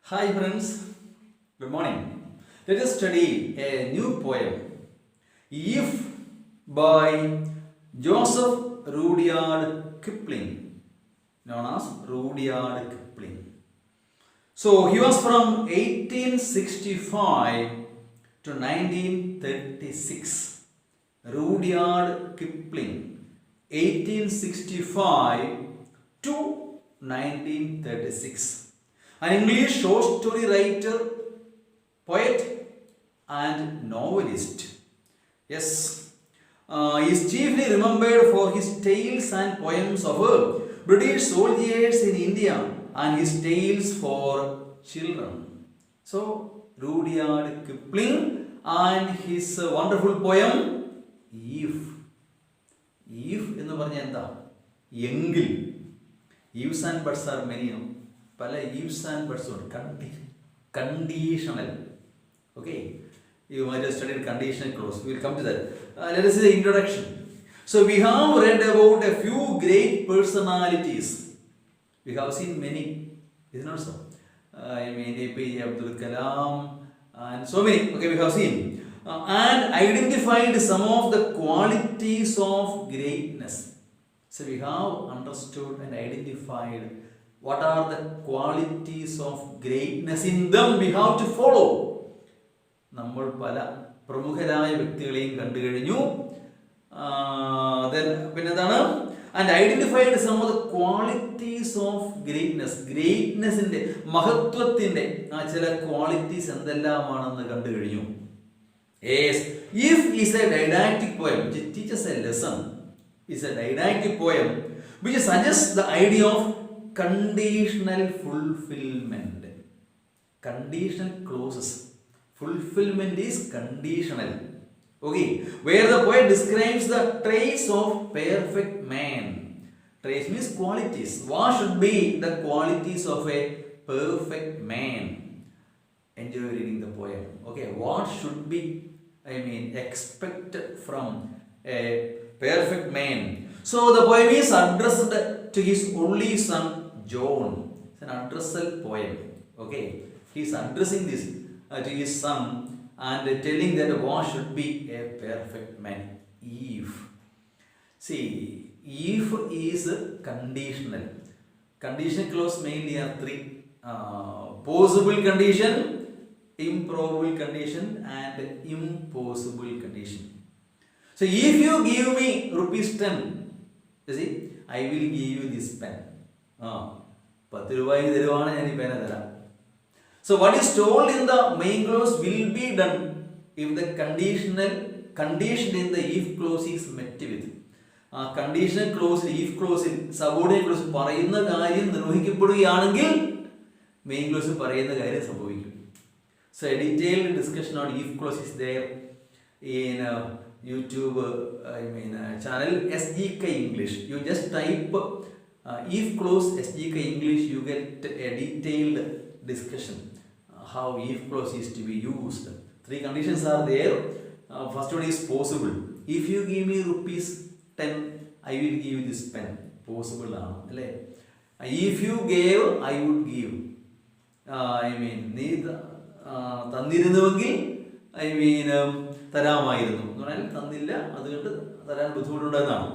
Hi friends, good morning. Let us study a new poem, If by Joseph Rudyard Kipling, known as Rudyard Kipling. So he was from 1865 to 1936. Rudyard Kipling, 1865 to 1936. An English short story writer, poet, and novelist. Yes, he is chiefly remembered for his tales and poems of British soldiers in India and his tales for children. So, Rudyard Kipling and his wonderful poem, If. If എന്ന് പറഞ്ഞാൽ എന്താ? എങ്കിൽ. Ifs and buts are many. പല ifs and buts ഉണ്ട്. Conditional. Okay. You might have studied conditional clause. We will come to that. Let us see the introduction. So we have read about a few great personalities. We have seen many. Is it not so? APJ Abdul Kalam and so many. Okay, we have seen. And identified some of the qualities of greatness. So we have understood and identified what are the qualities of greatness in them we have to follow. നമ്മൾ പല പ്രമുഖരായ വ്യക്തികളെയും കണ്ടു കഴിഞ്ഞു. പിന്നെന്താണ്? And identified some of the qualities of greatness. ഗ്രേറ്റ്നെസിന്റെ, മഹത്വത്തിന്റെ ആ ചില ക്വാളിറ്റീസ് എന്തെല്ലാമാണെന്ന് കണ്ടു കഴിഞ്ഞു. Yes, if is a didactic poem which teaches a lesson. Is a didactic poem which suggests the idea of conditional fulfillment. Conditional clauses. Fulfillment is conditional. Okay, where the poet describes the traits of perfect man. Traits means qualities. What should be the qualities of a perfect man? Enjoy reading the poem. Okay, what should be, expected from a perfect man? So the poem is addressed to his only son John. It's an addressal poem. Okay, he is addressing this to his son and telling that what should be a perfect man. If. See, if is conditional. Conditional clause mainly are three: possible condition, improbable condition, and impossible condition. So if you give me ₹10, you see, I will give you this pen. 10 രൂപയ്ക്ക് തരുവാണ്, ഞാൻ ഈ പേന തരാം. So what is told in the main clause will be done if the condition in the if clause is met with. Conditional clause, if clause, subordinate clause പറയുന്ന കാര്യം നിർവഹിക്കപ്പെടുകയാണെങ്കിൽ main clause പറയുന്ന കാര്യം സംഭവിക്കും. So a detailed discussion on if clause is there in YouTube channel SGK English. You just type if clause SGK English, you get a detailed discussion how if clause is to be used. Three conditions are there. First one is possible. If you give me ₹10, I will give you this pen. Possible ആണ്. If you gave, I would give. നീ തന്നിരുന്നുവെങ്കിൽ തരാമായിരുന്നു എന്ന് പറഞ്ഞാൽ തന്നില്ല, അതുകൊണ്ട് തരാൻ ബുദ്ധിമുട്ടുണ്ടെന്നാണ്.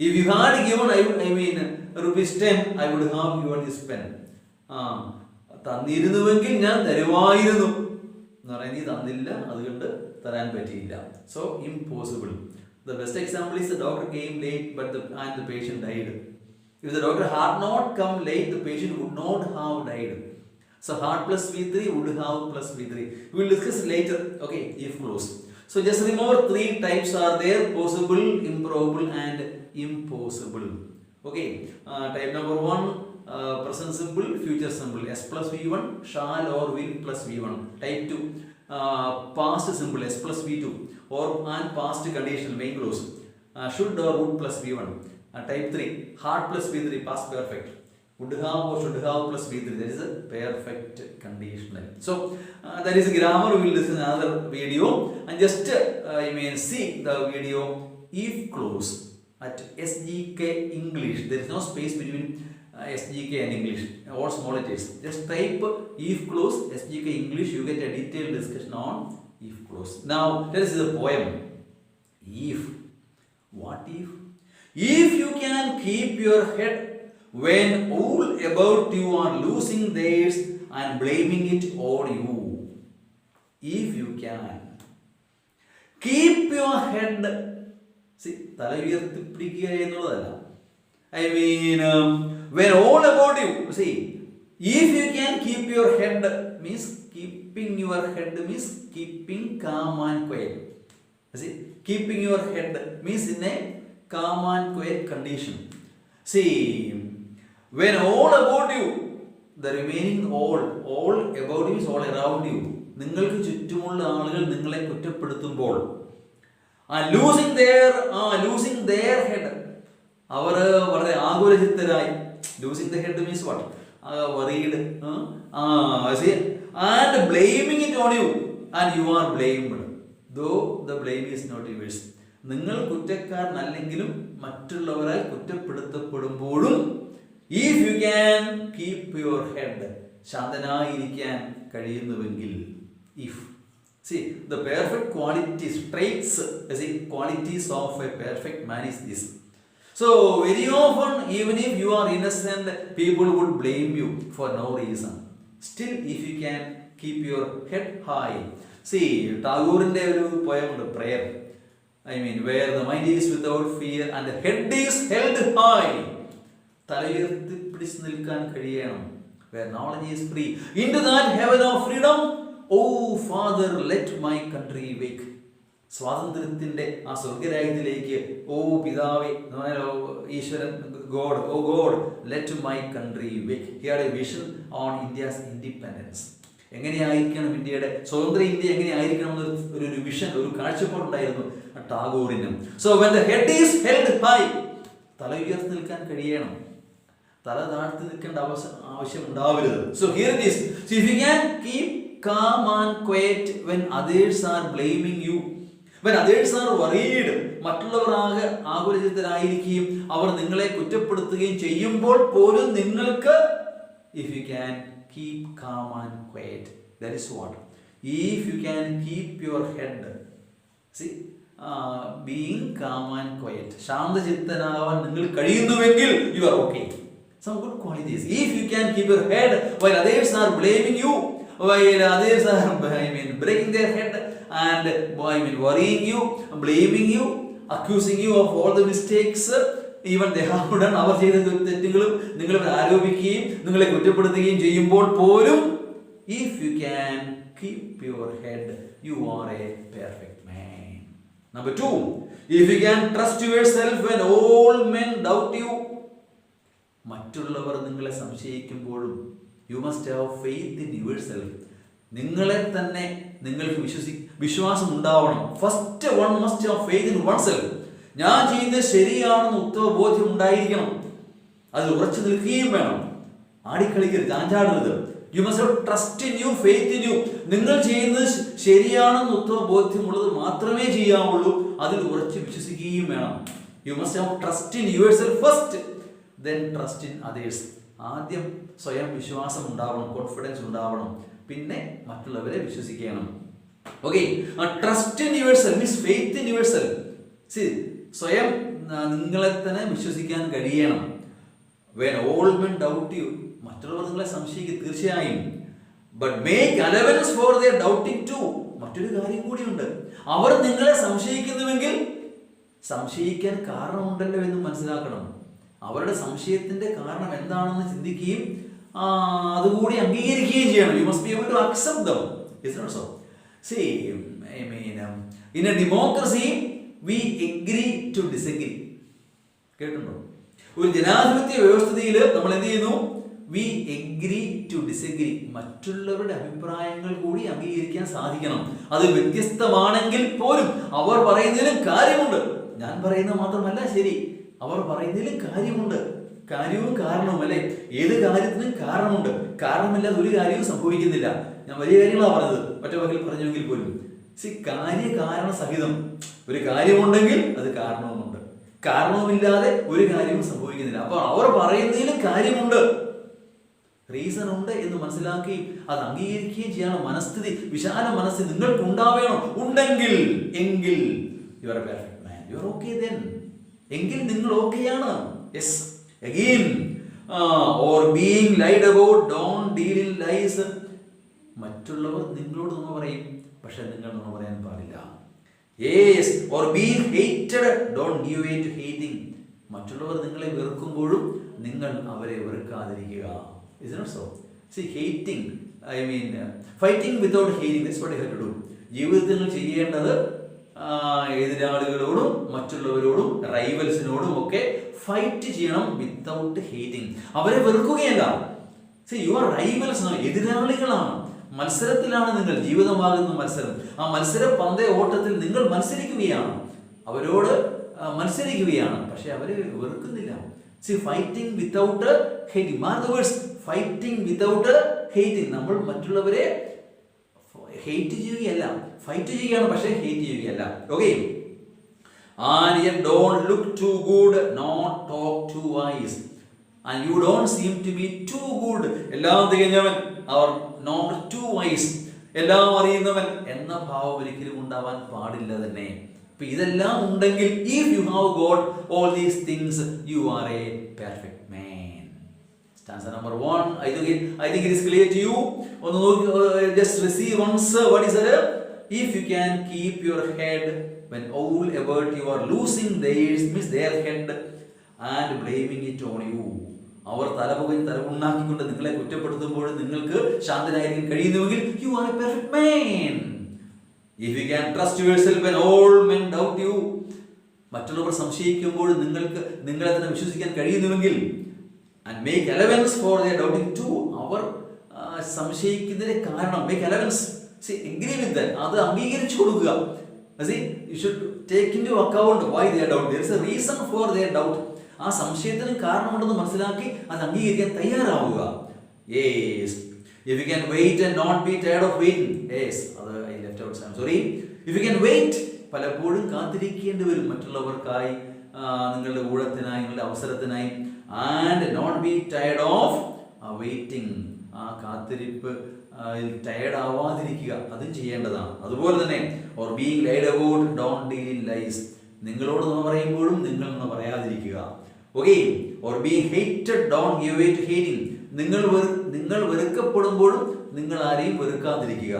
If you had given ₹10, I would have given this pen. തന്നിരുന്നുവെങ്കിൽ ഞാൻ തരുമായിരുന്നു എന്ന് പറയാൻ, നീ തന്നില്ല, അതുകൊണ്ട് തരാൻ പറ്റിയില്ല. So impossible. The best example is the doctor came late and the patient died. If the doctor had not come late, the patient would not have died. So had plus V3 would have plus V3. We will discuss later. Okay, if clause. So just remember three types are there: possible, improbable, and impossible. Okay, type number 1, present simple, future simple. S plus V1, shall or will plus V1. Type 2, past simple, S plus V2, or and past conditional, main clause, should or would plus V1. Type 3, had plus V3, past perfect. Would have or should have plus V3, that is a perfect conditional. So that is grammar. We will listen another video and just see the video if clause at SGK English. There is no space between SGK and English, all small letters. Just type if clause SGK English, you get a detailed discussion on if clause. Now let us see the poem. If, what if? If you can keep your head when all about you are losing theirs and blaming it on you. If you can keep your head, see, തല ഉയർത്തിപ്പിടിക്കുക എന്നുള്ളതല്ല. I mean, when all about you, see, if you can keep your head means keeping your head means keeping calm and quiet. See, keeping your head means in a calm and quiet condition. See, when all about you, the remaining all about you is all around you. നിങ്ങൾക്ക് ചുറ്റുമുള്ള ആളുകൾ നിങ്ങളെ കുറ്റപ്പെടുത്തുമ്പോൾ losing their head, അവർ വളരെ ആകുലചിത്തരായി. Losing the head means what? Worried. And blaming it on you, and you are blamed, though the blame is not yours. നിങ്ങൾ കുറ്റക്കാരനല്ലെങ്കിലും മറ്റുള്ളവരാൽ കുറ്റപ്പെടുത്തപ്പെടുമ്പോഴും if you can keep your head, ശാന്തനായിരിക്കാൻ കഴിയുന്നുവെങ്കിൽ, if, see, the perfect qualities, traits, qualities of a perfect man is this. So very often, even if you are innocent, people would blame you for no reason. Still, if you can keep your head high. See, Tagore's ഒരു poem ഉണ്ട്, prayer. I mean, where the mind is without fear and the head is held high. തല ഉയർത്തിപ്പിടിച്ച് നിൽക്കാൻ കഴിയണം. Where knowledge is free. Into that heaven of freedom, oh Father, let my country wake. സ്വാതന്ത്ര്യത്തിന്റെ ആ സ്വർഗരാജ്യത്തിലേക്ക്, ഓ പിതാവേ, ഈശ്വരൻ, God, oh God, let my country wake. He had a vision on India's independence. എങ്ങനെയായിരിക്കണം ഇന്ത്യയുടെ സ്വതന്ത്ര ഇന്ത്യ എങ്ങനെയായിരിക്കണം എന്നൊരു വിഷൻ, ഒരു കാഴ്ചപ്പാടുണ്ടായിരുന്നു ടാഗോറിന്. So when the head is held high, തല ഉയർത്തി നിൽക്കാൻ കഴിയണം, തല താഴ്ത്തി നിൽക്കേണ്ട ആവശ്യം ഉണ്ടാവരുത്. So here it is. So if you can keep calm and quiet when others are blaming you, when others are worried, മറ്റുള്ളവർ ആകുലചിത്തരായിരിക്കുകയും അവർ നിങ്ങളെ കുറ്റപ്പെടുത്തുകയും ചെയ്യുമ്പോൾ പോലും നിങ്ങൾക്ക്, if you can keep calm and quiet, that is what, if you can keep your head, see, being calm and quiet, ശാന്തചിത്തനാവാൻ നിങ്ങൾ കഴിയുന്നുവെങ്കിൽ you are okay. Some good qualities. If you can keep your head while others are blaming you, while others are breaking their head and worrying you, blaming you, accusing you of all the mistakes even they have done, അവർ ചെയ്ത തെറ്റുകളും നിങ്ങൾ ആരോപിക്കുകയും നിങ്ങളെ കുറ്റപ്പെടുത്തുകയും ചെയ്യുമ്പോൾ പോലും, if you can keep your head, you are a perfect man. Number 2, if you can trust yourself when all men doubt you, മറ്റുള്ളവർ നിങ്ങളെ സംശയിക്കുമ്പോഴും you must have faith in yourself. നിങ്ങളെ തന്നെ നിങ്ങൾക്ക് വിശ്വാസം ഉണ്ടാവണം. First one must have faith in oneself. ഞാൻ ചെയ്യുന്നത് ശരിയാണെന്ന് ഉത്തമ ബോധ്യം ഉണ്ടായിരിക്കണം. അതിൽ ഉറച്ചു നിൽക്കുകയും വേണം. ആടിക്കളിക്കരുത്, ചാഞ്ചാടരുത്. You must have trust in you, faith in you. നിങ്ങൾ ചെയ്യുന്നത് ശരിയാണെന്ന് ഉത്തമ ബോധ്യമുള്ളത് മാത്രമേ ചെയ്യാവുള്ളൂ. അതിൽ ഉറച്ച് വിശ്വസിക്കുകയും വേണം. You must have trust in yourself first, then trust in others. ആദ്യം സ്വയം വിശ്വാസം ഉണ്ടാവണം, കോൺഫിഡൻസ് ഉണ്ടാവണം, പിന്നെ മറ്റുള്ളവരെ വിശ്വസിക്കണം. Okay, trust in yourself means faith in yourself. See, സ്വയം നിങ്ങളെ തന്നെ വിശ്വസിക്കാൻ കഴിയണം. When all men doubt you, മറ്റുള്ളവർ നിങ്ങളെ സംശയിക്കും തീർച്ചയായും. But make allowance for their doubting too. മറ്റൊരു കാര്യം കൂടിയുണ്ട്, അവർ നിങ്ങളെ സംശയിക്കുന്നുവെങ്കിൽ സംശയിക്കാൻ കാരണമുണ്ടല്ലോ എന്ന് മനസ്സിലാക്കണം. അവരുടെ സംശയത്തിന്റെ കാരണം എന്താണെന്ന് ചിന്തിക്കുകയും അതുകൂടി അംഗീകരിക്കുകയും ചെയ്യണം. You must be able to accept them. It's not so. See, I mean, in a democracy we agree to disagree. കേട്ടിട്ടുണ്ടോ? ഒരു ജനാധിപത്യ വ്യവസ്ഥയിൽ നമ്മൾ എന്ത് ചെയ്യുന്നു? We agree to disagree. മറ്റുള്ളവരുടെ അഭിപ്രായങ്ങൾ കൂടി അംഗീകരിക്കാൻ സാധിക്കണം. അത് വ്യത്യസ്തമാണെങ്കിൽ പോലും അവർ പറയുന്നതിലും കാര്യമുണ്ട്. ഞാൻ പറയുന്നത് മാത്രമല്ല ശരി, അവർ പറയുന്നതിലും കാര്യമുണ്ട്. കാര്യവും കാരണവും, അല്ലെ? ഏത് കാര്യത്തിനും കാരണമുണ്ട്. കാരണമില്ലാതെ ഒരു കാര്യവും സംഭവിക്കുന്നില്ല. ഞാൻ വലിയ കാര്യങ്ങളാണ് പറഞ്ഞത്, മറ്റു വകയിൽ പറഞ്ഞെങ്കിൽ പോലും. കാര്യ കാരണ സഹിതം ഒരു കാര്യമുണ്ടെങ്കിൽ അത് കാരണവുമുണ്ട്. കാരണവുമില്ലാതെ ഒരു കാര്യവും സംഭവിക്കുന്നില്ല. അപ്പൊ അവർ പറയുന്നതിലും കാര്യമുണ്ട്, റീസൺ ഉണ്ട് എന്ന് മനസ്സിലാക്കുകയും അത് അംഗീകരിക്കുകയും ചെയ്യാണ് മനസ്ഥിതി, വിശാല മനസ്ഥിതി നിങ്ങൾക്ക് ഉണ്ടാവേണം. ഉണ്ടെങ്കിൽ എങ്കിൽ you are a perfect man, you are okay then, എങ്കിൽ നിങ്ങൾ ഓക്കെയാണ്. Yes, again or being lied about, don't deal in lies. മറ്റുള്ളവർ നിങ്ങളോട് നുണ പറയും, പക്ഷെ നിങ്ങൾ നുണ പറയാൻ പാടില്ല. Yes, or being hated, don't give way to hating. മറ്റുള്ളവർ നിങ്ങളെ വെറുക്കുമ്പോഴും നിങ്ങൾ അവരെ വെറുക്കാതിരിക്കുക. Is it not so? See, hating, I mean, fighting without hating, that's what you have to do. ജീവിതത്തിൽ നിങ്ങൾ ചെയ്യേണ്ടത് എതിരാളികളോടും മറ്റുള്ളവരോടും റൈവൽസിനോടും ഒക്കെ ഫൈറ്റ് ചെയ്യണം വിത്തൗട്ട് ഹേറ്റിംഗ്. അവരെ വെറുക്കുകയല്ല. See, you are rivals, എതിരാളികളാണ്, മത്സരത്തിലാണ് നിങ്ങൾ. ജീവിതമാകുന്ന മത്സരം, ആ മത്സര പന്തയ ഓട്ടത്തിൽ നിങ്ങൾ മത്സരിക്കുകയാണ്, അവരോട് മത്സരിക്കുകയാണ്, പക്ഷെ അവരെ വെറുക്കുന്നില്ല. See, fighting without hating. Mark the words, fighting without hating. നമ്മൾ മറ്റുള്ളവരെ ഹേറ്റ് ചെയ്യുകയല്ല, ഫൈറ്റ് ചെയ്യുകയാണ്, പക്ഷേ ഹേറ്റ് ചെയ്യുകയല്ല. Okay. And yet don't look too good, not talk too wise. And you don't seem to be too good. എല്ലാം തികഞ്ഞവൻ, or not too wise, എല്ലാം അറിയുന്നവൻ എന്ന ഭാവം ഒരിക്കലും ഉണ്ടാവാൻ പാടില്ല തന്നെ. അപ്പൊ ഇതെല്ലാം ഉണ്ടെങ്കിൽ, if you have got all these things, you are a perfect man. Stanza number 1, I think it is clear to you. Just receive once. What is it? If you can keep your head when all about you are losing theirs, miss their head and blaming it on you. അവർ തലമുണ്ടാക്കിക്കൊണ്ട് നിങ്ങളെ കുറ്റപ്പെടുത്തുമ്പോൾ നിങ്ങൾക്ക് ശാന്തനായിരിക്കാൻ കഴിയുന്നുവെങ്കിൽ, you are a perfect man. If you can trust yourself when all men doubt you, മറ്റുള്ളവർ സംശയിക്കുമ്പോൾ നിങ്ങൾക്ക് നിങ്ങളെ തന്നെ വിശ്വസിക്കാൻ കഴിയുന്നുവെങ്കിൽ, and make allowance for their doubting too, അവർ സംശയിക്കുന്നതിന് കാരണം, make allowance, see, agree with that, അത് അംഗീകരിച്ചു കൊടുക്കുക. See, you should take into account why they are doubt. There is a reason for their doubt. ആ സംശയത്തിന് കാരണമുണ്ടെന്ന് മനസ്സിലാക്കി അത് അംഗീകരിക്കാൻ തയ്യാറാവുക. Yes, if you can wait and not be tired of waiting. Yes, അത് I left out, I'm sorry. If you can wait, പലപ്പോഴും കാത്തിരിക്കേണ്ടി വരും മറ്റുള്ളവർക്കായി, നിങ്ങളുടെ ഊഴത്തിനായി, നിങ്ങളുടെ അവസരത്തിനായി. And not be tired of waiting. ആ കാത്തിരിപ്പ് ടയർഡ് ആവാതിരിക്കുക, അതും ചെയ്യേണ്ടതാണ്. അതുപോലെ തന്നെ or being lied about, don't deal in lies. നിങ്ങളോട് നുണ പറയുമ്പോഴും നിങ്ങൾ നുണ പറയാതിരിക്കുക. Okay. or being hated, don't give way to hating. നിങ്ങൾ വെറുക്കപ്പെടുമ്പോഴും നിങ്ങൾ ആരെയും വെറുക്കാതിരിക്കുക.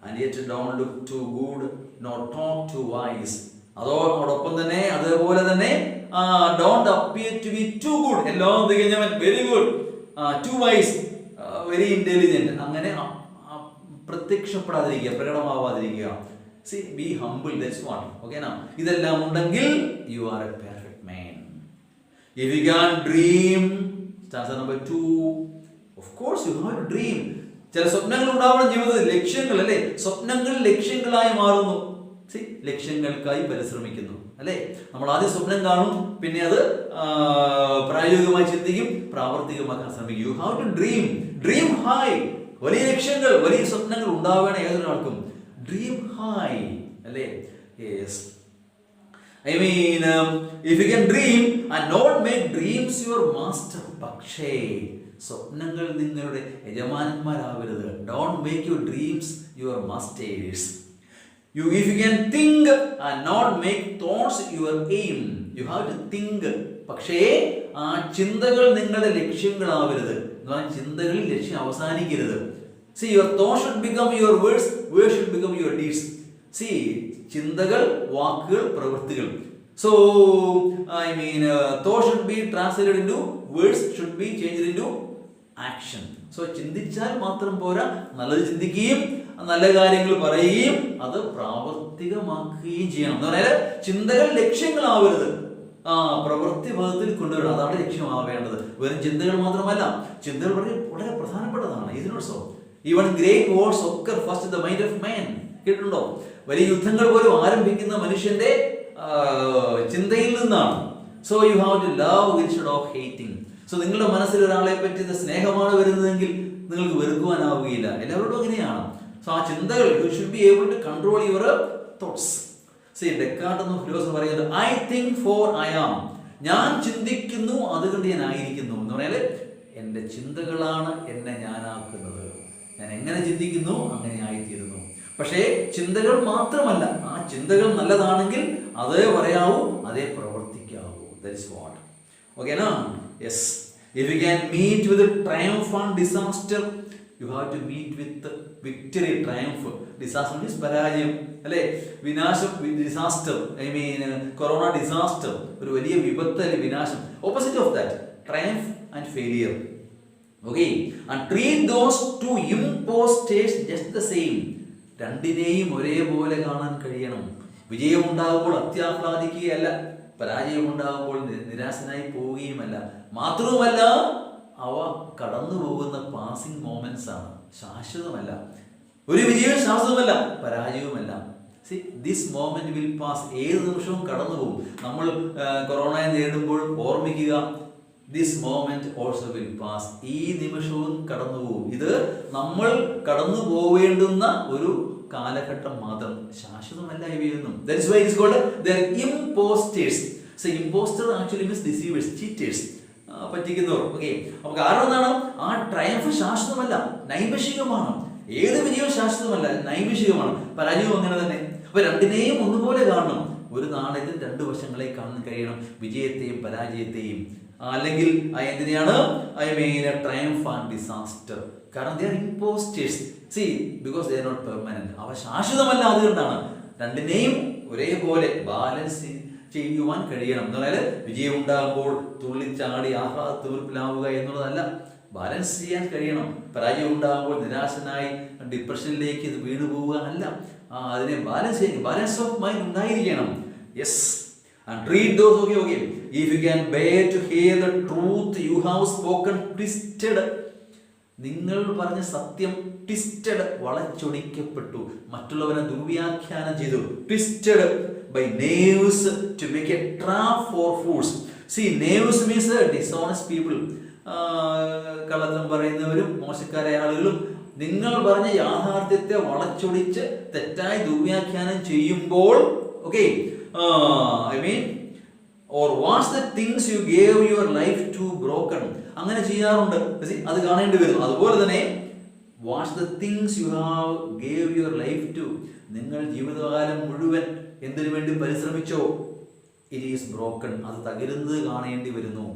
And yet don't look too good, nor talk too wise. അതോടൊപ്പം തന്നെ, അതേപോലെ തന്നെ don't appear to be too good, എല്ലാം തികഞ്ഞവൻ, very good, too wise, very intelligent, അങ്ങനെ പ്രത്യക്ഷപ്പെടാതിരിക്കുക, പ്രകടമാവാതിരിക്കുക. See, be humble, that's what. Okay, now ഇതെല്ലാം ഉണ്ടെങ്കിൽ you are a perfect man. If you can dream, stanza number 2, of course you have to dream. ചില സ്വപ്നങ്ങൾ ഉണ്ടാവണം ജീവിതത്തിൽ, ലക്ഷ്യങ്ങൾ, അല്ലേ? സ്വപ്നങ്ങൾ ലക്ഷ്യങ്ങളായി മാറുന്നു. ലക്ഷ്യങ്ങൾക്കായി പരിശ്രമിക്കുന്നു, അല്ലേ? നമ്മൾ ആദ്യം സ്വപ്നം കാണും, പിന്നെ അത് പ്രായോഗികമായി ചിന്തിക്കും, പ്രാവർത്തികമാക്കാൻ ശ്രമിക്കും. You have to dream, dream high. വലിയ ലക്ഷ്യങ്ങൾ, വലിയ സ്വപ്നങ്ങൾ ഉണ്ടാവേണം ഏതൊരാൾക്കും. ഡ്രീം ഹൈ, അല്ലേ? Yes, I mean, if you can dream and not make dreams your master. പക്ഷേ സ്വപ്നങ്ങൾ നിങ്ങളുടെ യജമാനന്മാരാവരുത്. Don't make your dreams your masters. If you can think and not make thoughts your aim. You have to think. പക്ഷേ ആ ചിന്തകൾ നിങ്ങളുടെ ലക്ഷ്യങ്ങളാവരുത്. എന്ന് പറഞ്ഞാൽ ചിന്തകളിൽ ലക്ഷ്യം അവസാനിക്കരുത്. See, your thoughts should become your words, words should become your deeds. See, ചിന്തകൾ, വാക്കുകൾ, പ്രവൃത്തികൾ. So, I mean, thought should be translated into words, should be changed into action. So, ചിന്തിച്ചാൽ മാത്രം പോരാ, നല്ലത് ചിന്തിക്കുകയും നല്ല കാര്യങ്ങൾ പറയുകയും അത് പ്രാവർത്തികമാക്കുകയും ചെയ്യണം. എന്ന് പറഞ്ഞാൽ ചിന്തകൾ ലക്ഷ്യങ്ങളാവരുത്, പ്രവൃത്തി പദത്തിൽ കൊണ്ടുവരണം. അതാണ് ലക്ഷ്യമാവേണ്ടത്. വെറും ചിന്തകൾ മാത്രമല്ല, ചിന്തകൾ വളരെ പ്രധാനപ്പെട്ടതാണ്. ഇതിനോട് even great wars occur first in the mind of man. കേട്ടിട്ടുണ്ടോ? വലിയ യുദ്ധങ്ങൾ പോലും ആരംഭിക്കുന്ന മനുഷ്യന്റെ ചിന്തയിൽ നിന്നാണ്. So you have to love instead of hating. So നിങ്ങളുടെ മനസ്സിൽ ഒരാളെ പറ്റി സ്നേഹമാണ് വരുന്നതെങ്കിൽ നിങ്ങൾക്ക് വെറുക്കുവാനാവുകയില്ല. എല്ലാവരോടും അങ്ങനെയാണ്. സോ ആ ചിന്തകൾ, you should be able to control your thoughts. Descartes എന്ന ഫിലോസഫർ പറയുന്നത് I think for I am. ഞാൻ ചിന്തിക്കുന്നു അതുകൊണ്ട് ഞാൻ ആയിരിക്കുന്നു എന്ന് പറഞ്ഞാൽ എൻ്റെ ചിന്തകളാണ് എന്നെ ഞാനാക്കുന്നത്. ഞാൻ എങ്ങനെ ചിന്തിക്കുന്നു അങ്ങനെ ആയിത്തീരുന്നു. പക്ഷേ ചിന്തകൾ മാത്രമല്ല, ആ ചിന്തകൾ നല്ലതാണെങ്കിൽ അതേ പറയാവൂ, അതേ പ്രവർത്തിക്കാവൂ. That is what. ഓക്കെ നാ? Yes. If you can meet with triumph and disaster, you have to meet with victory, triumph. Disaster means പരാജയം, അല്ലേ? വിനാശം, disaster, I mean corona disaster, ഒരു വലിയ വിപത്ത് അല്ലെങ്കിൽ വിനാശം. Opposite of that triumph and failure. Okay, and treat those two imposters just the same. രണ്ടിനെയും ഒരേപോലെ കാണാൻ കഴിയണം. വിജയം ഉണ്ടാകുമ്പോൾ അത്യാഹ്ലാദിക്കുകയല്ല, പരാജയം ഉണ്ടാകുമ്പോൾ നിരാശനായി പോവുകയുമല്ല. മാത്രവുമല്ല, അവ കടന്നു പോകുന്ന പാസിംഗ് മൊമെന്റ്സ് ആണ്, ശാശ്വതമല്ല. ഒരു വിജയവും ശാശ്വതമല്ല, പരാജയവുമല്ല. This moment will pass. ഏത് നിമിഷവും കടന്നു പോകും. നമ്മൾ കൊറോണയെ നേരിടുമ്പോൾ ഓർമ്മിക്കുക, this moment also will pass. ഈ നിമിഷവും കടന്നു പോകും. ഇത് നമ്മൾ കടന്നു പോവേണ്ടുന്ന ഒരു കാലഘട്ടം മാത്രം, ശാശ്വതമല്ല ഇവയൊന്നും. That is why it is called they are imposters. So imposter actually means deceivers, cheaters, പറ്റിക്കുന്നവർ. ഓക്കെ, അപ്പൊ കാരണം എന്താണ്? ആ ട്രയംഫ് ശാശ്വതമല്ല, നൈമിഷികമാണ്. ഏത് വിജയവും ശാശ്വതമല്ല, നൈമിഷികമാണ്. പരാജയവും അങ്ങനെ തന്നെ. അപ്പൊ രണ്ടിനെയും ഒന്നുപോലെ കാണണം. ഒരു നാണയത്തിൽ രണ്ട് വശങ്ങളെ കാണാൻ കഴിയണം, വിജയത്തെയും പരാജയത്തെയും. അല്ലെങ്കിൽ എന്തിനെയാണ്? I mean triumph and disaster. കാരണം they are imposters. See, because they are not permanent. അവ ശാശ്വതമല്ല. അതുകൊണ്ടാണ് രണ്ടിനെയും ഒരേപോലെ ബാലൻസ് ചെയ്യുവാൻ കഴിയണം. എന്ന് പറഞ്ഞാൽ വിജയം ഉണ്ടാകുമ്പോൾ തുള്ളിച്ചാടി ആഹ്ലാദത്തിലാവുക എന്നുള്ളതല്ല, ബാലൻസ് ചെയ്യാൻ കഴിയണം. പരാജയം ഉണ്ടാകുമ്പോൾ നിരാശനായി ഡിപ്രഷനിലേക്ക് ഇത് വീണു പോവുക അല്ല, അതിനെ ബാലൻസ് ചെയ്യണം. ബാലൻസ് ഓഫ് മൈൻഡ് ഉണ്ടായിരിക്കണം. Yes. And read those. Okay. If you can bear to hear the truth you have spoken twisted. നിങ്ങൾ പറഞ്ഞ സത്യം ട്വിസ്റ്റഡ്, വളച്ചൊടിക്കപ്പെട്ടു, മറ്റുള്ളവരെ ദുർവ്യാഖ്യാനം ചെയ്തു. Twisted by knaves to make a trap for fools. See, knaves means dishonest people. കള്ളത്തരം പറയുന്നവരും മോശക്കാരായ ആളുകളും നിങ്ങൾ പറഞ്ഞ യാഥാർത്ഥ്യത്തെ വളച്ചൊടിച്ച് തെറ്റായി ദുർവ്യാഖ്യാനം ചെയ്യുമ്പോൾ, okay, I mean or was the things you gave your life to broken. അങ്ങനെ ചെയ്യാറുണ്ട്. അത് കാണേണ്ടി വരുന്നു. അതുപോലെ തന്നെ was the things you have gave your life to. നിങ്ങൾ ജീവിതകാലം മുഴുവൻ എന്തിനു വേണ്ടി പരിശ്രമിച്ചോ, it is broken. അത് തകരുന്നത് കാണേണ്ടി വരുന്നു.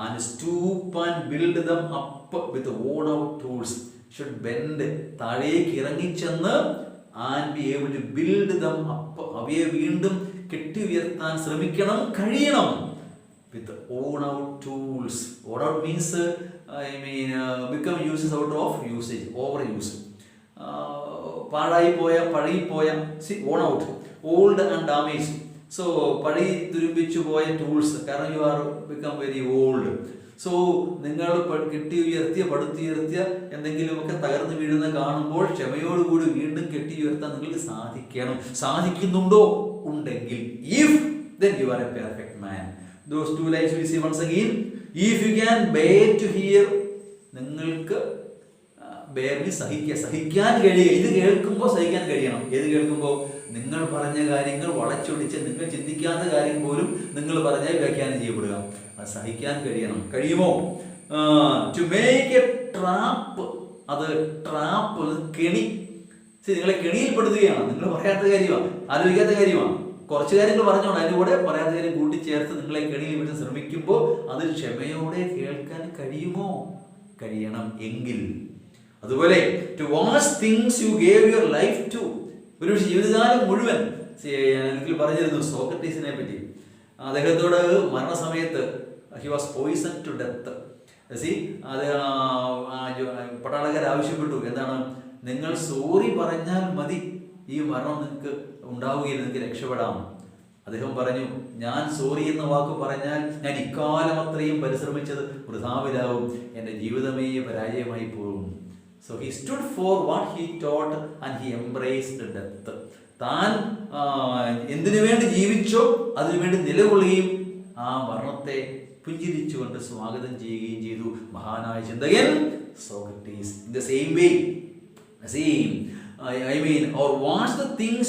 And stoop and build them up with worn out tools. Should bend, താഴേക്ക് ഇറങ്ങിച്ചെന്ന് and be able to build them up. അവയെ വീണ്ടും കെട്ടി ഉയർത്താൻ ശ്രമിക്കണം, കഴിയണം. With worn out tools. Worn out means become uses out of usage, overuse. പാഴായിപ്പോയ, പഴകിപ്പോയ, worn out, old and damaged. So പഴി തുരുമ്പിച്ചു പോയ tools, കാരണം you are become very old. So നിങ്ങൾ കെട്ടി ഉയർത്തിയ, പടുത്തുയർത്തിയ എന്തെങ്കിലുമൊക്കെ തകർന്നു വീഴുന്ന കാണുമ്പോൾ ക്ഷമയോടുകൂടി വീണ്ടും കെട്ടി ഉയർത്താൻ നിങ്ങൾക്ക് സാധിക്കണം. സാധിക്കുന്നുണ്ടോ? ഉണ്ടെങ്കിൽ, if, then you are a perfect man. Those two lines we see once again. If you can bear to hear, നിങ്ങൾക്ക് ബെയർലി സഹിക്കാൻ കഴിയുക. ഇത് കേൾക്കുമ്പോൾ സഹിക്കാൻ കഴിയണം. ഏത് കേൾക്കുമ്പോൾ? നിങ്ങൾ പറഞ്ഞ കാര്യങ്ങൾ വളച്ചൊടിച്ച് നിങ്ങൾ ചിന്തിക്കാത്ത കാര്യം പോലും നിങ്ങൾ പറഞ്ഞാൽ വ്യാഖ്യാനം ചെയ്യപ്പെടുക. അത് സഹിക്കാൻ കഴിയണം. കഴിയുമോ? To make a trap. അത് ട്രാപ്പ്, കെണി. നിങ്ങളെ കെണിയിൽപ്പെടുത്തുകയാണ്. നിങ്ങൾ പറയാത്ത കാര്യമാണ്, ആലോചിക്കാത്ത കാര്യമാണ്. കുറച്ച് കാര്യങ്ങൾ പറഞ്ഞോളാം, അതിൻ്റെ കൂടെ പറയാത്ത കാര്യം കൂട്ടിച്ചേർത്ത് നിങ്ങളെ കെണിയിൽ വിട്ട് ശ്രമിക്കുമ്പോൾ അത് ക്ഷമയോടെ കേൾക്കാൻ കഴിയുമോ? കഴിയണം എങ്കിൽ. അതുപോലെ to watch things you gave your life to. ഒരു ജീവിതകാലം മുഴുവൻ, ഒരിക്കൽ പറഞ്ഞിരുന്നു സോക്രട്ടീസിനെ പറ്റി. അദ്ദേഹത്തോട് മരണസമയത്ത് he was poison to death. അത് പട്ടാളക്കാർ ആവശ്യപ്പെട്ടു, എന്താണ്? നിങ്ങൾ സോറി പറഞ്ഞാൽ മതി, ഈ മരണം നിങ്ങൾക്ക് ഉണ്ടാവുകയില്ല, നിങ്ങൾക്ക് രക്ഷപ്പെടാം. അദ്ദേഹം പറഞ്ഞു, ഞാൻ സോറി എന്ന വാക്ക് പറഞ്ഞാൽ ഞാൻ ഇക്കാലം അത്രയും പരിശ്രമിച്ചത് വൃഥാവിലാവും, എൻ്റെ ജീവിതമേ പരാജയമായി പോകും. So he stood for what he taught and he embraced death. താൻ എന്തിനു വേണ്ടി ജീവിച്ചോ അതിനുവേണ്ടി നിലകൊള്ളുകയും ആ മരണത്തെ പുഞ്ചിരിച്ചുകൊണ്ട് സ്വാഗതം ചെയ്യുകയും ചെയ്തു മഹാനായ ചിന്തകൻ Socrates. In the same way, or what's the things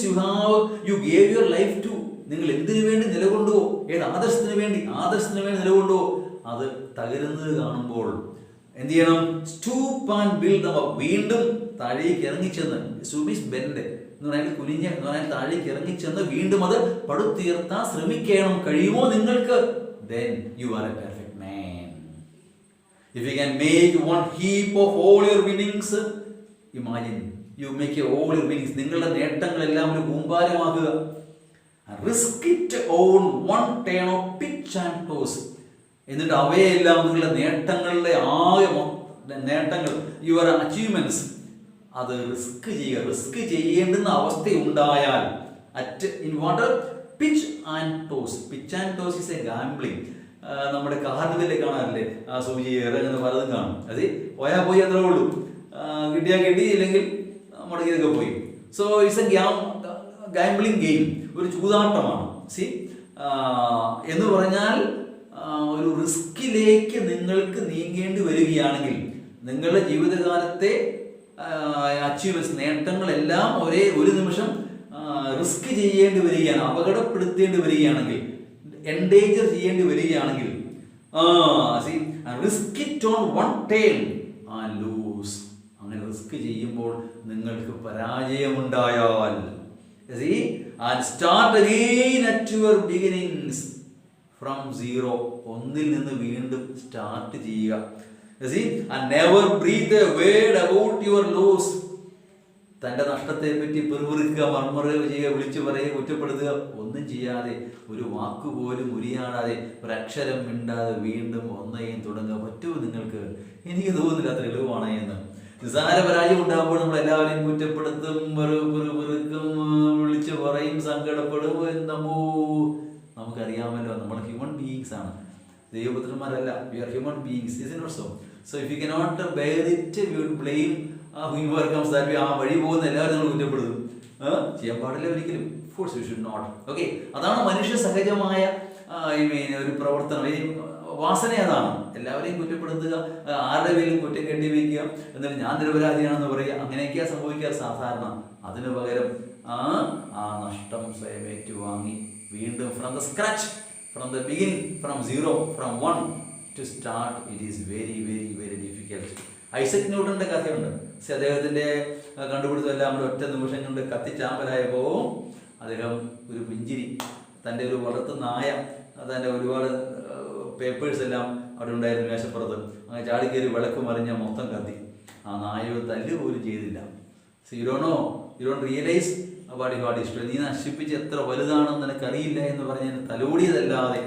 you gave your life to? നിങ്ങൾ എന്തിനു വേണ്ടി നിലകൊണ്ടുവോ, ഏത് ആദർശത്തിന് വേണ്ടി നിലകൊണ്ടുവോ, അത് തകരുന്നത് കാണുമ്പോൾ എന്ത് ചെയ്യണം? Stoop and build dum up. വീണ്ടും താഴേക്ക് ഇറങ്ങിച്ചെന്ന്, സ്റ്റൂപ്പ് ബെൻഡ് എന്ന് പറഞ്ഞാൽ കുനിഞ്ഞ് എന്ന് പറഞ്ഞാൽ താഴേക്ക് ഇറങ്ങിച്ചെന്ന് വീണ്ടും അത് പടുത്തുയർത്താൻ ശ്രമിക്കണം. കഴിയുമോ നിങ്ങൾക്ക്? then you are a perfect man. If you can make one heap of all your winnings, imagine you make all your winnings, നിങ്ങളുടെ നേട്ടങ്ങളെല്ലാം ഒരു കൂമ്പാരമാക്കുക. risk it on one turn of pitch and toss. എന്നിട്ട് അവയെല്ലാം നിങ്ങളുടെ നേട്ടങ്ങളുടെ ആകെ നേട്ടങ്ങൾ, your achievements, അത് risk ചെയ്യുക. റിസ്ക് ചെയ്യേണ്ടുന്ന അവസ്ഥ ഉണ്ടായാൽ in water pitch and toss. Pitch and toss is A gambling. നമ്മുടെ കാർണിവലിൽ കാണാറില്ലേ, ആ സൂചി ഇറങ്ങുന്ന പലതും കാണും. അത് പോയാൽ പോയി അത്രേ ഉള്ളൂ, കിട്ടിയാൽ കിട്ടി, ഇല്ലെങ്കിൽ നമ്മുടെ ഇതൊക്കെ പോയി. So it's A gambling game, ഒരു ചൂതാട്ടമാണ്. സി എന്ന് പറഞ്ഞാൽ ഒരു റിസ്കിലേക്ക് നിങ്ങൾക്ക് നീങ്ങേണ്ടി വരികയാണെങ്കിൽ നിങ്ങളുടെ ജീവിതകാലത്തെ അച്ചീവ്മെന്റ്സ്, നേട്ടങ്ങളെല്ലാം ഒരു നിമിഷം റിസ്ക് ചെയ്യേണ്ടി വരികയാണ്, അപകടപ്പെടുത്തേണ്ടി വരികയാണെങ്കിൽ, എൻഡേഞ്ചർ ചെയ്യേണ്ടി വരികയാണെങ്കിൽ, risk it on one time and lose. അങ്ങനെ റിസ്ക് ചെയ്യുമ്പോൾ നിങ്ങൾക്ക് പരാജയമുണ്ടായാൽ, and start again at your beginnings from zero. ഒന്നിൽ നിന്ന് വീണ്ടും സ്റ്റാർട്ട് ചെയ്യുക. and never breathe a word about your loss. തൻ്റെ നഷ്ടത്തെ പറ്റി പെറുപിറുക്കുക, മർമ്മറുക ചെയ്യുക, വിളിച്ചു പറയുക, കുറ്റപ്പെടുത്തുക, ഒന്നും ചെയ്യാതെ, ഒരു വാക്കുപോലും ഉരിയാടാതെ, ഒരക്ഷരം മിണ്ടാതെ വീണ്ടും ഒന്നേയും തുടങ്ങുക. പറ്റുമോ നിങ്ങൾക്ക്? എനിക്ക് തോന്നുന്നില്ല അത്ര എളുപ്പമാണ് എന്ന്. നിസ്സാര പരാജയം ഉണ്ടാകുമ്പോൾ നമ്മൾ എല്ലാവരെയും കുറ്റപ്പെടുത്തും, വെറുക്കും, വിളിച്ചു പറയും, സങ്കടപ്പെടും. നമുക്കറിയാമല്ലോ, നമ്മൾ ഹ്യൂമൻ ബീയിങ്സ് ആണ്, ദൈവപുത്രന്മാരല്ല. We are human beings, is it also? So if you cannot bear it, you will blame whoever comes that way. ആ വഴി പോകുന്ന എല്ലാവരും നമ്മൾ കുറ്റപ്പെടുത്തും. ചെയ്യാൻ പാടില്ല ഒരിക്കലും. Force you should not. Okay, അതാണ് മനുഷ്യ സഹജമായ ഒരു പ്രവർത്തനം, വാസന അതാണ്. എല്ലാവരെയും കുറ്റപ്പെടുത്തുക, ആരുടെ പേരും കുറ്റം കെട്ടി വയ്ക്കുക, എന്നിട്ട് ഞാൻ നിരപരാധിയാണെന്ന് പറയുക, അങ്ങനെയൊക്കെയാണ് സംഭവിക്കുക സാധാരണ. അതിനു പകരം ആ നഷ്ടം സ്വയം ഏറ്റുവാങ്ങി വീണ്ടും from the scratch, from the beginning, from zero, from one two start, it is very very very difficult. Isaac ന്യൂട്ടന്റെ കഥയുണ്ട്. അദ്ദേഹത്തിന്റെ കണ്ടുപിടുത്തം എല്ലാം കൂടെ ഒറ്റ നിമിഷം കൊണ്ട് കത്തിച്ചാമ്പലായപ്പോൾ അദ്ദേഹം ഒരു പുഞ്ചിരി, തൻ്റെ ഒരു വളർത്തു നായ, തൻ്റെ ഒരുപാട് പേപ്പേഴ്സ് എല്ലാം അവിടെ ഉണ്ടായിരുന്നു മേശപ്പുറത്ത്, അങ്ങനെ ചാടിക്കയറി വിളക്ക് മറിഞ്ഞ മൊത്തം കത്തി. ആ നായ തല്ല് പോലും ചെയ്തില്ല. So you don't realise what is നീ നശിപ്പിച്ച് എത്ര വലുതാണെന്ന് നിനക്കറിയില്ല എന്ന് പറഞ്ഞ് തലോടിയതല്ലാതെ.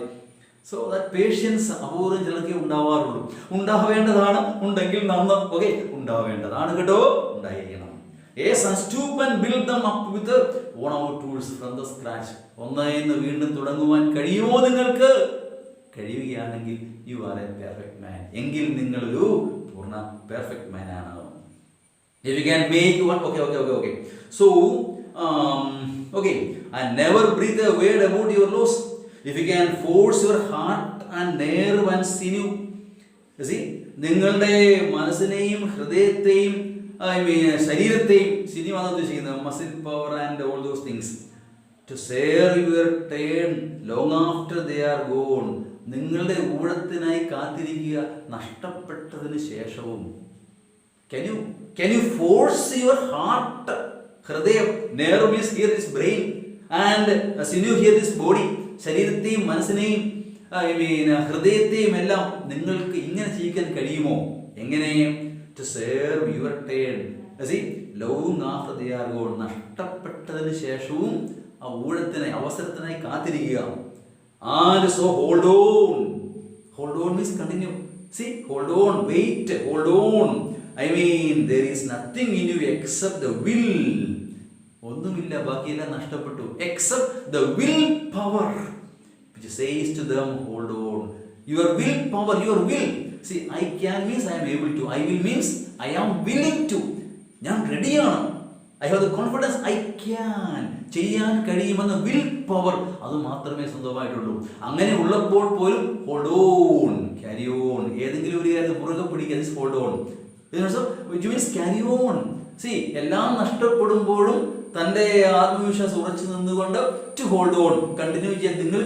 സോ ദാറ്റ് പേഷ്യൻസ് അപൂർവം ചിലർക്ക് ഉണ്ടാവാറുള്ളൂ. ഉണ്ടാവേണ്ടതാണ്, ഉണ്ടെങ്കിൽ നന്ന്. ഓക്കെ, ഉണ്ടാവേണ്ടതാണ് കേട്ടോ, ഉണ്ടായിരിക്കണം. ഒന്നേന്ന് വീണ്ടും തുടങ്ങുവാൻ കഴിയുമോ നിങ്ങൾക്ക്? കഴിയുകയാണെങ്കിൽ you are a perfect man. എങ്കിൽ നിങ്ങളൊരു പൂർണ്ണ പെർഫെക്റ്റ് മാൻ ആണ്. If you can make one, okay. So, and never breathe a word about your loss. If you can force your heart and nerve and sinew, you see, നിങ്ങളുടെ മനസ്സിനെയും ഹൃദയത്തെയും ശരീരത്തെയും, സിനിമ ഉദ്ദേശിക്കുന്നത് muscle power and all those things, to serve your turn long after they are gone. നിങ്ങളുടെ ഊഴത്തിനായി കാത്തിരിക്കുക നഷ്ടപ്പെട്ടതിന് ശേഷവും. Can you force your heart? ഹൃദയം, nerve means here is brain and sinew here is body. ശരീരത്തെയും മനസ്സിനെയും ഹൃദയത്തെയും എല്ലാം നിങ്ങൾക്ക് ഇങ്ങനെ ചെയ്യിക്കാൻ കഴിയുമോ? എങ്ങനെ? To serve your turn, long after they are gone. നഷ്ടപ്പെട്ടതിന് ശേഷവും ആ ഊഴത്തിനായി, അവസരത്തിനായി കാത്തിരിക്കുക. And so hold on means continue. See, hold on, wait, hold on. There is nothing in you except the will. ഒന്നുമില്ല, ബാക്കിയെല്ലാം നഷ്ടപ്പെട്ടു. Except the will power which says to them, hold on. Your will power, your will. See, I can means I am able to. I will means I am willing to. ഞാൻ റെഡിയാണ്. I have the confidence I can. ചെയ്യാൻ കഴിയുമെന്ന will power, അത് മാത്രമേ സ്വന്തമായിട്ടുള്ളൂ. അങ്ങനെ ഉള്ളപ്പോൾ പോലും hold on, carry on. ഏതെങ്കിലും ഒരു കാര്യം പുറകെ പിടിക്കുക, hold on. which means carry on. See, എല്ലാം നഷ്ടപ്പെടുമ്പോഴും തൻ്റെ ആത്മവിശ്വാസം ഉറച്ചു നിന്നുകൊണ്ട് to hold on, കണ്ടിന്യൂ ചെയ്യാൻ നിങ്ങൾ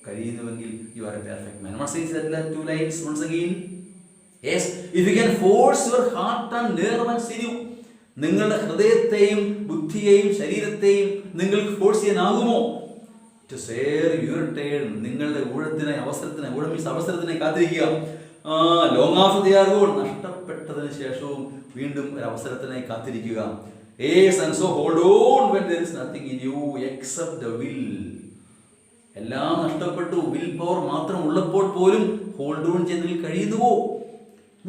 കഴിയുന്നുവെങ്കിൽ you are a perfect man. What says that 2 lines once again? Yes, if you can force your heart and nerve and sinew, നിങ്ങളുടെ ഹൃദയത്തെയും ബുദ്ധിയെയും ശരീരത്തെയും നിങ്ങൾക്ക് ഫോഴ്സ് ചെയ്യാനാകുമോ? To share your turn, നിങ്ങളുടെ അവസരത്തിനെ കാത്തിരിക്കുക. Long after they are gone, നഷ്ടപ്പെട്ടതിന് ശേഷവും വീണ്ടും ഒരു അവസരത്തിനായി കാത്തിരിക്കുക. Yes, and so hold on when there is nothing in you except the will. എല്ലാം നഷ്ടപ്പെട്ടു, വിൽ പവർ മാത്രം ഉള്ളപ്പോൾ പോലും ഹോൾഡ് ഓൺ ചെയ്യാൻ കഴിയുന്നുവോ?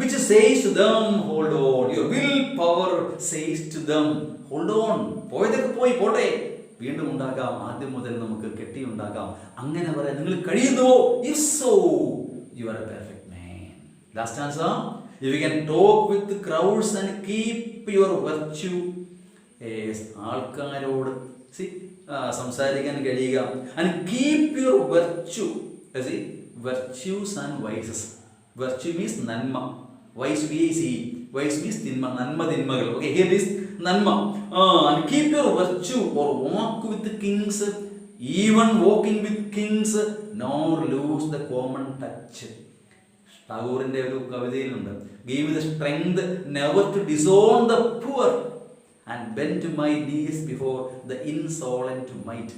Which says to them, hold on. Your will power says to them, hold on. പോയതൊക്കെ പോട്ടെ, വീണ്ടും ഉണ്ടാക്കാം, ആദ്യം മുതൽ നമുക്ക് കെട്ടിയുണ്ടാക്കാം. അങ്ങനെ പറയാൻ നിങ്ങൾ കഴിയുന്നുവോ? If so, you are a perfect man. Last answer. If you can talk with the crowds and keep your virtue, ആൾക്കാരോട് സംസാരിക്കാൻ കഴിയുക, and keep your virtue. Virtues and vices. Virtue means നന്മ, vice means നന്മ തിന്മകൾ. Okay, here is നന്മ. And keep your virtue or walk with the kings, even walking with kings, nor lose the common touch. ടാഗോറിന്റെ ഒരു കവിതയിലുണ്ട്, give me the strength never to disown the poor and bend my knees before the insolent might.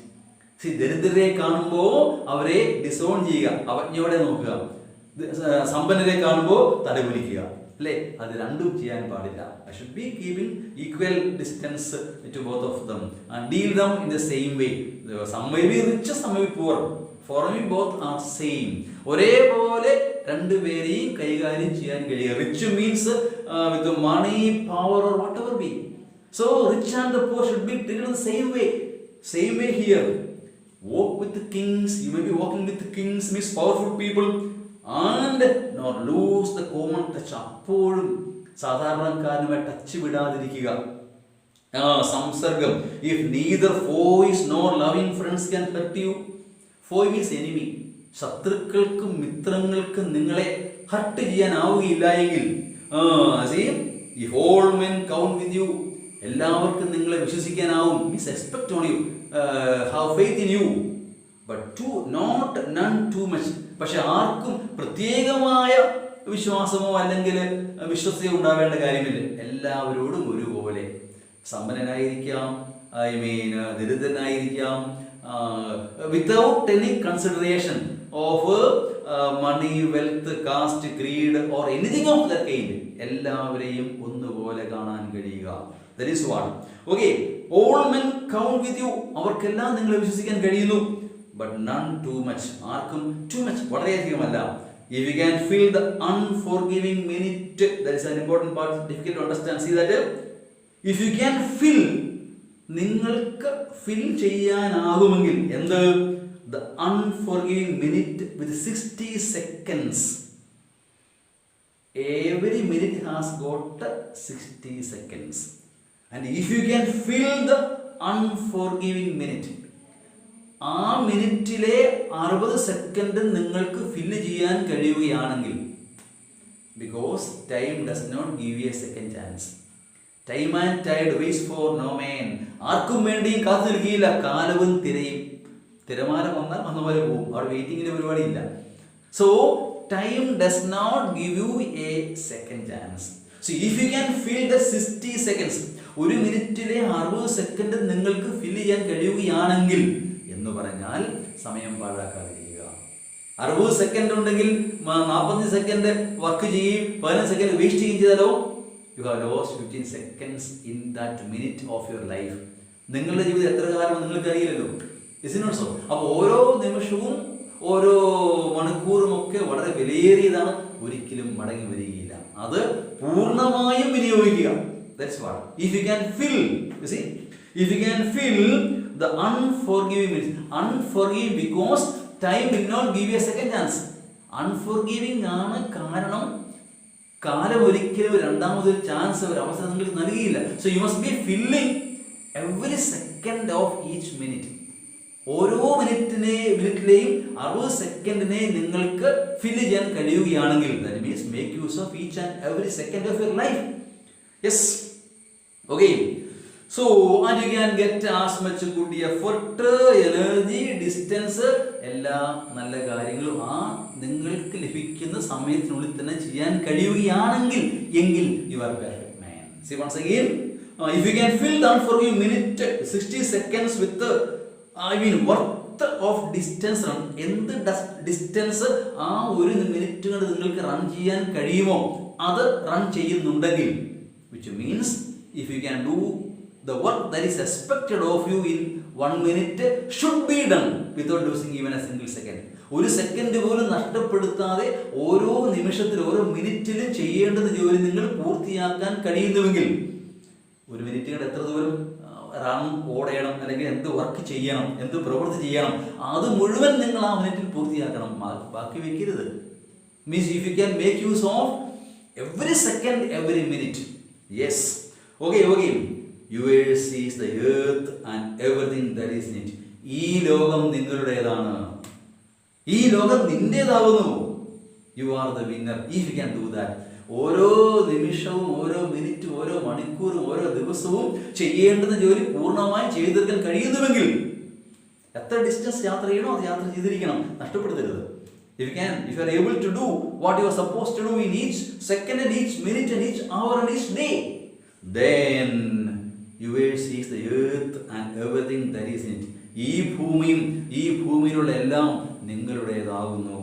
ദരിദ്രരെ കാണുമ്പോൾ അവരെ disown ചെയ്യുക, അവജ്ഞയോടെ നോക്കുക. സമ്പന്നരെ കാണുമ്പോൾ തലകുലിക്കുക, അല്ലേ? അത് രണ്ടും ചെയ്യാൻ പാടില്ല. I should be keeping equal distance to both of them and deal them in the same way. Some may be rich, some may be poor. For me both are same. ഒരേപോലെ രണ്ടുപേരെയും കൈകാര്യം ചെയ്യാൻ കഴിയുക. Rich means with the money, power or whatever be. So rich and the poor should be treated the same way. Same way here. Walk with the kings. You may be walking with the kings, means powerful people, and not lose the common touch. അപ്പോഴും സാധാരണക്കാരനുമായി touch വിടാതിരിക്കുക. സംസർഗം. If neither foes nor loving friends can hurt you, foe means enemy. ശത്രുക്കൾക്കും മിത്രങ്ങൾക്കും നിങ്ങളെ hurt ചെയ്യാനാവുകയില്ല എങ്കിൽ, if all men count with you, എല്ലാവർക്കും നിങ്ങളെ വിശ്വസിക്കാനാവും, means expect on you, have faith in you, but none too much. പക്ഷെ ആർക്കും പ്രത്യേകമായ വിശ്വാസമോ അല്ലെങ്കിൽ വിശ്വസ്തയോ ഉണ്ടാവേണ്ട കാര്യമില്ല. എല്ലാവരോടും ഒരുപോലെ. സമ്പന്നനായിരിക്കാം, ദരിദ്രനായിരിക്കാം, without any consideration of money, wealth, caste, creed or anything of that kind. എല്ലാവരെയും ഒന്നുപോലെ കാണാൻ കഴിയുക. That is what. Okay, all men count with you. അവർക്കെല്ലാം നിങ്ങളെ വിശ്വസിക്കാൻ കഴിയുന്നു. But none too much. ആർക്കും too much, വളരെയധികമല്ല. If you can feel the unforgiving minute, that is an important part, difficult to understand. See that? If you can feel, നിങ്ങൾക്ക് ഫിൽ ചെയ്യാനാകുമെങ്കിൽ എന്ത്? The unforgiving minute with 60 seconds. Every minute has got 60 seconds. And if you can feel the unforgiving minute, ആ മിനിറ്റിലെ 60 second നിങ്ങൾക്ക് fill ചെയ്യാൻ കഴിയുകയാണെങ്കിൽ, because time does not give you a second chance. Time and tide waits for no man. ആർക്കും വേണ്ടിയും കാത്തു നിൽക്കുകയില്ല, കാലവും തിരയും. തിരമാല വന്നാൽ വന്ന പോലെ പോകും, അവിടെ വെയിറ്റിങ്ങിന്റെ പരിപാടിയില്ല. So time does not give you a second chance. So if you can feel the 60 seconds, ഒരു മിനിറ്റിലെ 60 സെക്കൻഡ് നിങ്ങൾക്ക് ഫില്ല് ചെയ്യാൻ കഴിയുകയാണെങ്കിൽ എന്ന് പറഞ്ഞാൽ സമയം പാഴാക്കാതിരിക്കുക. 60 സെക്കൻഡ് ഉണ്ടെങ്കിൽ 45 സെക്കൻഡ് വർക്ക് ചെയ്യും, 15 സെക്കൻഡ് വേസ്റ്റ് ചെയ്യും ചെയ്താലോ, you have lost 15 seconds in that minute of your life. നിങ്ങളുടെ ജീവിതം എത്ര കാലം നിങ്ങൾക്ക് അറിയില്ലല്ലോ. Is it not so? അപ്പോൾ ഓരോ നിമിഷവും ഓരോ മണിക്കൂറും ഒക്കെ വളരെ വിലയേറിയതാണ്, ഒരിക്കലും മടങ്ങി വരികയില്ല. അത് പൂർണ്ണമായും വിനിയോഗിക്കുക. That's what. If you can feel, you see, if you can feel the unforgiving means unforgiving because time will not give you a second chance. Unforgiving ആണ് കാരണം കാലം ഒരിക്കലും രണ്ടാമതൊരു ചാൻസ്, ഒരു അവസരം നിങ്ങൾക്ക് നൽകിയില്ല. So you must be filling every second of each minute. ഓരോ മിനിറ്റിലെയും 60 സെക്കൻഡിനെ നിങ്ങൾക്ക് ഫില്ല് ചെയ്യാൻ കഴിയുകയാണെങ്കിൽ that means make use of each and every second of your life. Yes. Okay. So and you can get as much good effort, energy, distance, എല്ലാ നല്ല കാര്യങ്ങളും നിങ്ങൾക്ക് ലഭിക്കുന്ന സമയത്തിനുള്ളിൽ തന്നെ ചെയ്യാൻ കഴിയുകയാണെങ്കിൽ എങ്കിൽ you are perfect man. See once again, if you can fill down for you minute 60 seconds with worth of distance run, എന്ത് ഡിസ്റ്റൻസ് ആ ഒരു മിനിറ്റ് കൊണ്ട് നിങ്ങൾക്ക് റൺ ചെയ്യാൻ കഴിയുമോ അത് റൺ ചെയ്യുന്നുണ്ടെങ്കിൽ, which means if you can do the work that is expected of you in 1 minute should be done without losing even a single second. ഒരു സെക്കൻഡ് പോലും നഷ്ടപ്പെടുത്താതെ ഓരോ നിമിഷത്തിൽ ഓരോ മിനിറ്റിലും ചെയ്യേണ്ടുന്ന ജോലി നിങ്ങൾ പൂർത്തിയാക്കാൻ കഴിയുന്നുവെങ്കിൽ, ഒരു മിനിറ്റ് കൊണ്ട് എത്ര ദൂരം റൺ ഓടണം, അല്ലെങ്കിൽ എന്ത് വർക്ക് ചെയ്യണം, എന്ത് പ്രവൃത്തി ചെയ്യണം, അത് മുഴുവൻ നിങ്ങൾ ആ മിനിറ്റിൽ പൂർത്തിയാക്കണം, ബാക്കി വെക്കരുത്. Means if you can make use of every second every minute. Yes. Okay. Yours is the earth and everything that is in it. ഈ ലോകം നിങ്ങളുടേതാണ്, ഈ ലോകം നിന്റേതാവുന്നു. You are the winner if you can do that. ഓരോ നിമിഷവും ഓരോ മിനിറ്റും ഓരോ മണിക്കൂറും ഓരോ ദിവസവും ചെയ്യേണ്ടുന്ന ജോലി പൂർണ്ണമായി ചെയ്തു തീർക്കാൻ കഴിയുന്നുവെങ്കിൽ, എത്ര ഡിസ്റ്റൻസ് യാത്ര ചെയ്യണോ അത് യാത്ര ചെയ്തിരിക്കണം, നഷ്ടപ്പെടുത്തരുത്. If you are able to do what you are supposed to do in each second and each minute and each hour and each day, then yours is the earth and everything that is in it. ഈ ഭൂമിയിലുള്ള എല്ലാം Ningaludethakunnu.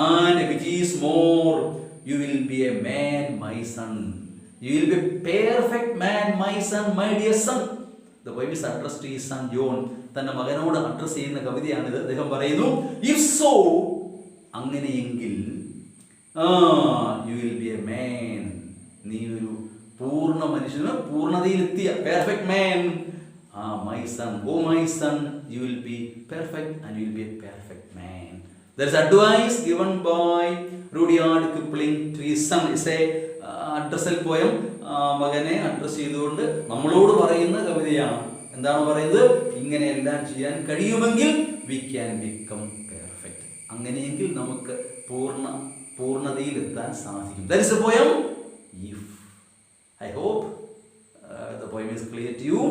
And which is more, you will be a man, my son. You will be a perfect man, my son, my dear son. The poem is addressed to his son John. തന്റെ മകനോട് address ചെയ്യുന്ന കവിതയാണിത്. അദ്ദേഹം പറയുന്നു, if so, അങ്ങനെയെങ്കിൽ, you will be a man. നീ ഒരു പൂർണ്ണ മനുഷ്യന്, പൂർണ്ണതയിലെത്തിയ perfect man. My son, oh my son, you will be perfect and you will be a perfect man. There is advice given by Rudyard Kipling to his son. It's a addressal poem. മകനെ address ചെയ്തുകൊണ്ട് നമ്മളോട് പറയുന്ന കവിതയാണ്. എന്താണ് പറയുന്നത്? ഇങ്ങനെയെല്ലാം ചെയ്യാൻ കഴിയുമെങ്കിൽ we can become perfect. അങ്ങനെയെങ്കിൽ നമുക്ക് പൂർണ്ണതയിലെത്താൻ സാധിക്കും. That is a poem. If I hope the poem is clear to you.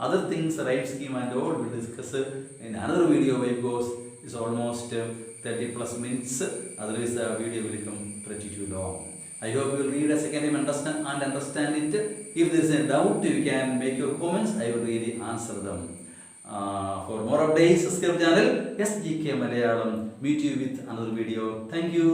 Other things, rhyme scheme and all, we'll discuss in another video because it's almost 30 plus minutes. Otherwise the video will become pretty too long. I hope you will read a second time understand it. If there is a doubt, you can make your comments. I will really answer them. For more updates, subscribe channel SGK Malayalam. Meet you with another video. Thank you.